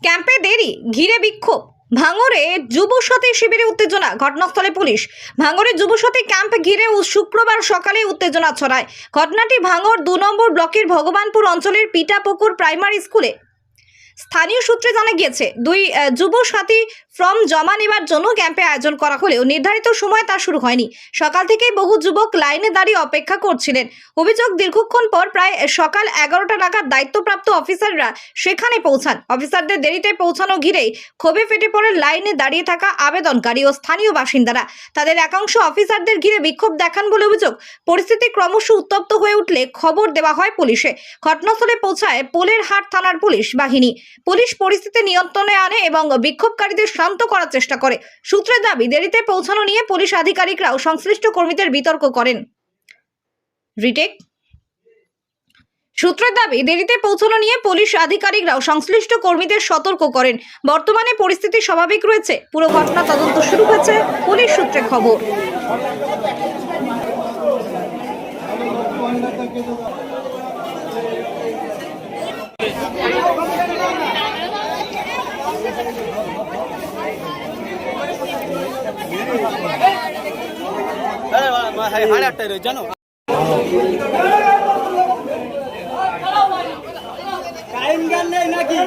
ক্যাম্পে দেরি, ঘিরে বিক্ষোভ। ভাঙড়ে যুবসাথী শিবিরে উত্তেজনা, ঘটনাস্থলে পুলিশ। ভাঙড়ে যুবসাথী ক্যাম্প ঘিরে শুক্রবার সকালে উত্তেজনা ছড়ায়। ঘটনাটি ভাঙড় 2 নম্বর ব্লকের ভগবানপুর অঞ্চলের পিটাপুকুর প্রাইমারি স্কুলে। স্থানীয় সূত্রে জানা গিয়েছে, দুই যুবসাথী ফর্ম জমা নেবার জন্য ক্যাম্পে আয়োজন করা হলেও নির্ধারিত সময় তা শুরু হয়নি। সকাল থেকেই বহু যুবক লাইনে দাঁড়িয়ে অপেক্ষা করছিলেন। অভিযোগ, দীর্ঘক্ষণ পর প্রায় সকাল 11টা নাগাদ দায়িত্বপ্রাপ্ত অফিসাররা সেখানে পৌঁছান। অফিসারদের দেরিতে পৌঁছানো ঘিরেই ক্ষোভে ফেটে পড়েন লাইনে দাঁড়িয়ে থাকা আবেদনকারী ও স্থানীয় বাসিন্দারা। তাদের একাংশ অফিসারদের ঘিরে বিক্ষোভ দেখান বলে অভিযোগ। পরিস্থিতি ক্রমশ উত্তপ্ত হয়ে উঠলে খবর দেওয়া হয় পুলিশে। ঘটনাস্থলে পৌঁছায় পোলেরহাট থানার পুলিশ বাহিনী। পুলিশ পরিস্থিতি নিয়ন্ত্রণে আনে এবং বিক্ষোভকারীদের শান্ত করার চেষ্টা করে। সূত্রের দাবি, দেরিতে পৌঁছানো নিয়ে পুলিশ আধিকারিকরাও সংশ্লিষ্ট কর্মীদের বিতর্ক করেন। রিটেক। সূত্রের দাবি, দেরিতে পৌঁছানো নিয়ে পুলিশ আধিকারিকরাও সংশ্লিষ্ট কর্মীদের সতর্ক করেন। বর্তমানে পরিস্থিতি স্বাভাবিক রয়েছে। পুরো ঘটনা তদন্ত শুরু হয়েছে, পুলিশ সূত্রে খবর। জানো টাইম জ্ঞান নেই নাকি?